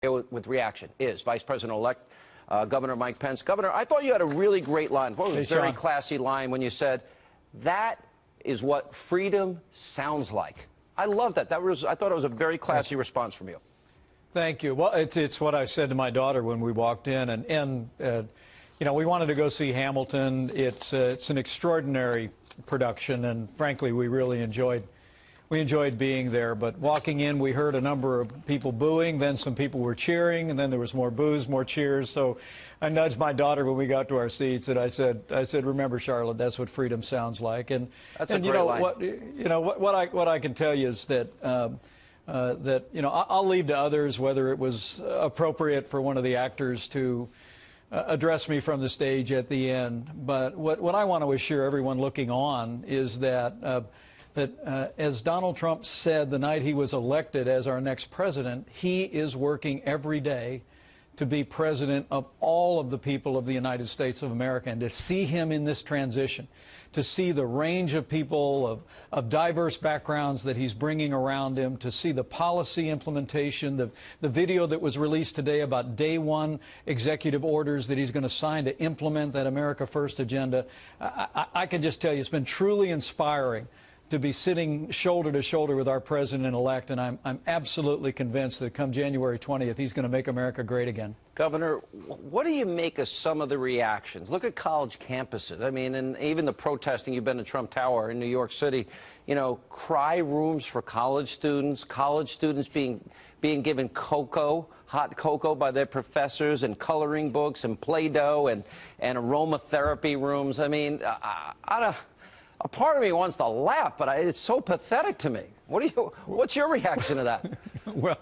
with reaction is Vice President-elect Governor Mike Pence. Governor, I thought you had a really great line. Well, it was a very classy line when you said, "That is what freedom sounds like." I love that. I thought it was a very classy response from you. Thank you. Well, it's what I said to my daughter when we walked in, and you know, we wanted to go see Hamilton. It's an extraordinary production, and frankly, we really enjoyed being there. But walking in, we heard a number of people booing, then some people were cheering, and then there was more boos, more cheers. So I nudged my daughter when we got to our seats, and I said, "Remember, Charlotte, that's what freedom sounds like." And that's a great line. What I can tell you is that I'll leave to others whether it was appropriate for one of the actors to address me from the stage at the end. But what I want to assure everyone looking on is that as Donald Trump said the night he was elected as our next president, he is working every day to be president of all of the people of the United States of America. And to see him in this transition, to see the range of people of diverse backgrounds that he's bringing around him, to see the policy implementation, the video that was released today about day one executive orders that he's going to sign to implement that America First agenda, I can just tell you it's been truly inspiring to be sitting shoulder to shoulder with our president-elect, and I'm absolutely convinced that come January 20th, he's going to make America great again. Governor, what do you make of some of the reactions? Look at college campuses. I mean, and even the protesting. You've been to Trump Tower in New York City. You know, cry rooms for college students being given cocoa, hot cocoa by their professors, and coloring books and Play-Doh and aromatherapy rooms. I mean, a part of me wants to laugh, but it's so pathetic to me. What's your reaction to that? Well,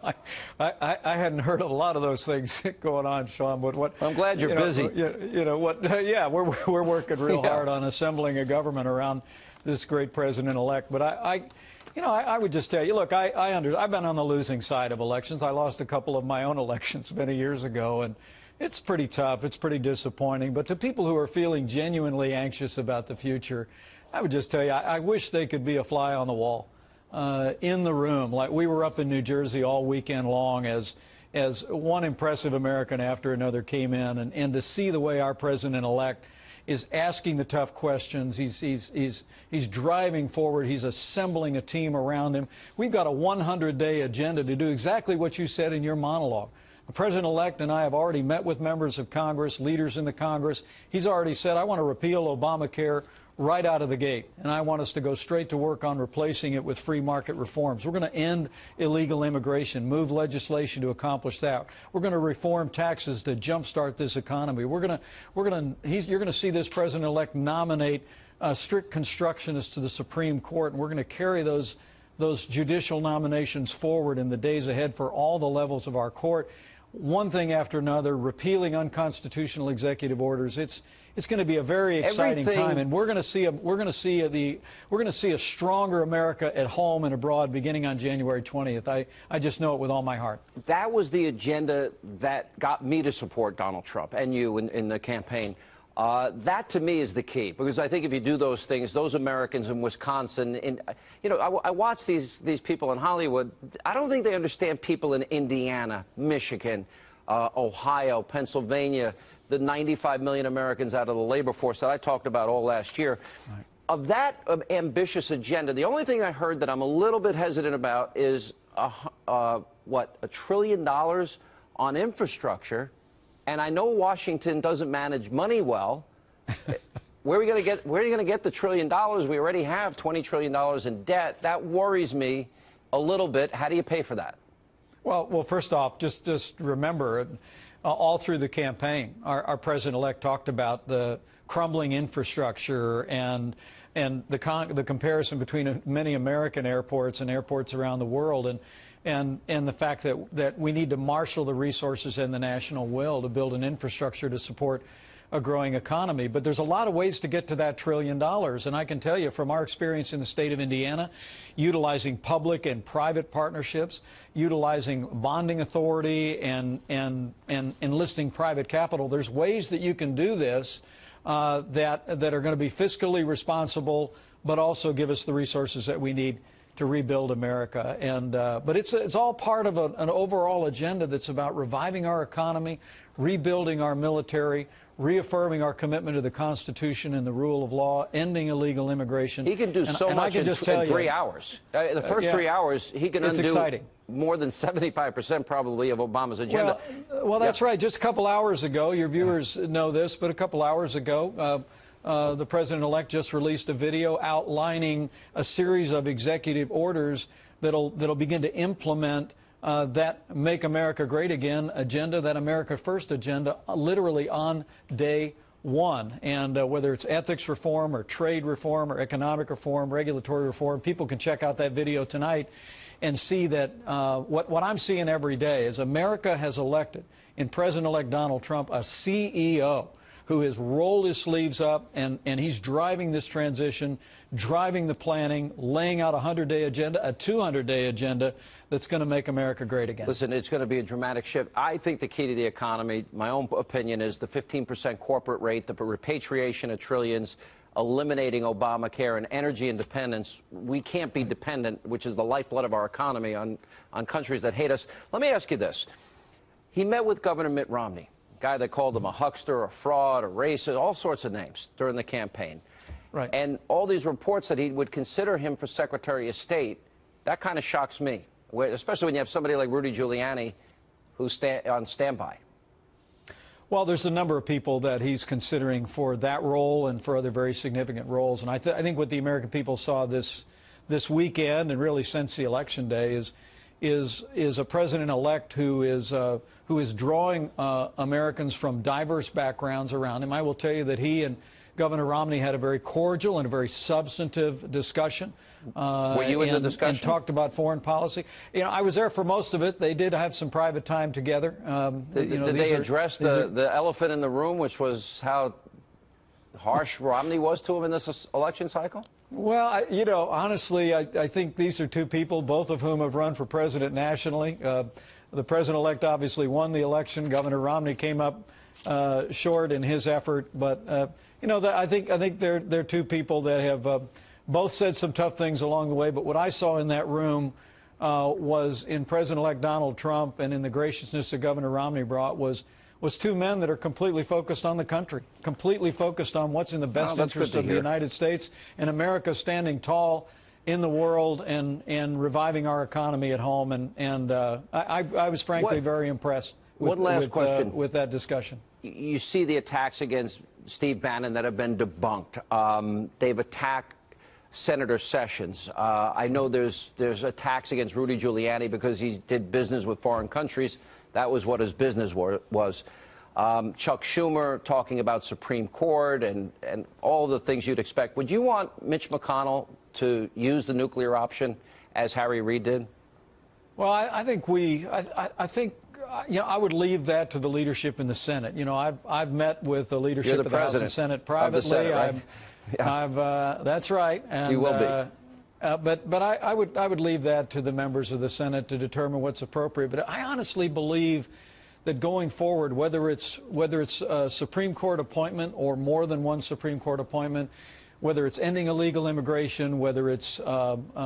I hadn't heard a lot of those things going on, Sean. But I'm glad you're busy. Yeah, we're working real hard on assembling a government around this great president-elect. But I would just tell you, look, I've been on the losing side of elections. I lost a couple of my own elections many years ago, and it's pretty tough. It's pretty disappointing. But to people who are feeling genuinely anxious about the future, I would just tell you, I wish they could be a fly on the wall in the room. Like we were up in New Jersey all weekend long as one impressive American after another came in, and to see the way our president-elect is asking the tough questions. He's driving forward. He's assembling a team around him. We've got a 100-day agenda to do exactly what you said in your monologue. The president-elect and I have already met with members of Congress, leaders in the Congress. He's already said, I want to repeal Obamacare right out of the gate, and I want us to go straight to work on replacing it with free market reforms. We're going to end illegal immigration, move legislation to accomplish that. We're going to reform taxes to jumpstart this economy. You're going to see this president-elect nominate strict constructionists to the Supreme Court, and we're going to carry those judicial nominations forward in the days ahead for all the levels of our court. One thing after another, repealing unconstitutional executive orders. It's going to be a very exciting time, and we're going to see a stronger America at home and abroad beginning on January 20th. I just know it with all my heart. That was the agenda that got me to support Donald Trump and you in the campaign. That to me is the key, because I think if you do those things, those Americans in Wisconsin, I watch these people in Hollywood. I don't think they understand people in Indiana, Michigan, Ohio, Pennsylvania, the 95 million Americans out of the labor force that I talked about all last year. Right. Of that ambitious agenda, the only thing I heard that I'm a little bit hesitant about is $1 trillion on infrastructure. And I know Washington doesn't manage money well. Where are you going to get the $1 trillion? We already have $20 trillion in debt. That worries me a little bit. How do you pay for that? Well, first off, just remember, all through the campaign, our president-elect talked about the crumbling infrastructure and the comparison between many American airports and airports around the world, and the fact that we need to marshal the resources and the national will to build an infrastructure to support a growing economy. But there's a lot of ways to get to that $1 trillion. And I can tell you from our experience in the state of Indiana, utilizing public and private partnerships, utilizing bonding authority and enlisting private capital, there's ways that you can do this that are going to be fiscally responsible, but also give us the resources that we need to rebuild America. And but it's all part of an overall agenda that's about reviving our economy, rebuilding our military, reaffirming our commitment to the Constitution and the rule of law, ending illegal immigration. He can do so much in 3 hours. The first 3 hours, he can undo more than 75% probably of Obama's agenda. Well, that's right. Just a couple hours ago, your viewers know this, but a couple hours ago, the president-elect just released a video outlining a series of executive orders that'll begin to implement that Make America Great Again agenda, that America First agenda, literally on day one. And whether it's ethics reform or trade reform or economic reform, regulatory reform, people can check out that video tonight and see that what I'm seeing every day is America has elected in President-elect Donald Trump a CEO who has rolled his sleeves up, and he's driving this transition, driving the planning, laying out a 100-day agenda, a 200-day agenda that's going to make America great again. Listen, it's going to be a dramatic shift. I think the key to the economy, my own opinion, is the 15% corporate rate, the repatriation of trillions, eliminating Obamacare, and energy independence. We can't be dependent, which is the lifeblood of our economy, on countries that hate us. Let me ask you this. He met with Governor Mitt Romney, a guy that called him a huckster, a fraud, a racist, all sorts of names during the campaign. Right. And all these reports that he would consider him for Secretary of State, that kind of shocks me, especially when you have somebody like Rudy Giuliani who's on standby. Well, there's a number of people that he's considering for that role and for other very significant roles. And I think what the American people saw this weekend, and really since the election day, is a president-elect who is drawing Americans from diverse backgrounds around him. I will tell you that he and Governor Romney had a very cordial and a very substantive discussion. Were you in the discussion? And talked about foreign policy. You know, I was there for most of it. They did have some private time together. Did they address the elephant in the room, which was how harsh Romney was to him in this election cycle? Well, you know, honestly, I think these are two people, both of whom have run for president nationally. The president-elect obviously won the election. Governor Romney came up short in his effort, but you know, I think they're two people that have both said some tough things along the way. But what I saw in that room was in President-elect Donald Trump and in the graciousness that Governor Romney brought was two men that are completely focused on the country, completely focused on what's in the best interest of the United States and America standing tall in the world and reviving our economy at home. And I was frankly very impressed with that discussion. You see the attacks against Steve Bannon that have been debunked. They've attacked Senator Sessions. I know there's attacks against Rudy Giuliani because he did business with foreign countries. That was what his business was. Chuck Schumer talking about Supreme Court and all the things you'd expect. Would you want Mitch McConnell to use the nuclear option as Harry Reid did? Well, I think you know, I would leave that to the leadership in the Senate. You know, I've met with the leadership of the House and Senate privately. Of the Senate, right? That's right. And, you will be. But I would leave that to the members of the Senate to determine what's appropriate. But I honestly believe that going forward, whether it's a Supreme Court appointment or more than one Supreme Court appointment, whether it's ending illegal immigration, whether it's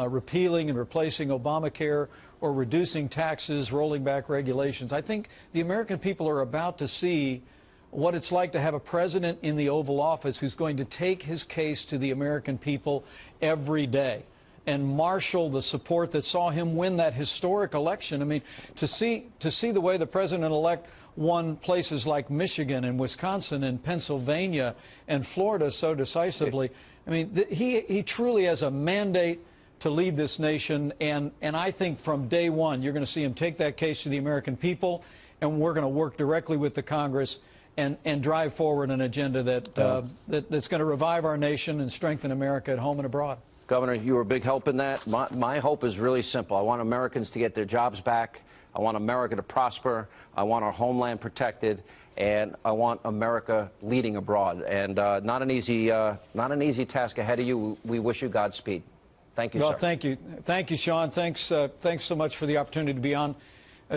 repealing and replacing Obamacare or reducing taxes, rolling back regulations, I think the American people are about to see what it's like to have a president in the Oval Office who's going to take his case to the American people every day and marshal the support that saw him win that historic election. I mean, to see the way the president-elect won places like Michigan and Wisconsin and Pennsylvania and Florida so decisively, I mean, he truly has a mandate to lead this nation, and I think from day one you're going to see him take that case to the American people, and we're going to work directly with the Congress and drive forward an agenda that's going to revive our nation and strengthen America at home and abroad. Governor, you were a big help in that. My hope is really simple. I want Americans to get their jobs back. I want America to prosper. I want our homeland protected, and I want America leading abroad. And not an easy task ahead of you. We wish you Godspeed. Thank you, sir. Well, thank you, Sean. Thanks so much for the opportunity to be on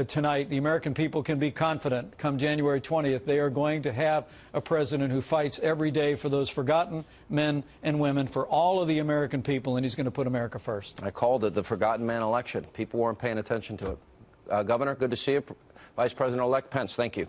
tonight, the American people can be confident come January 20th they are going to have a president who fights every day for those forgotten men and women, for all of the American people, and he's going to put America first. I called it the forgotten man election. People weren't paying attention to it. Governor, good to see you. Vice President-elect Pence, thank you.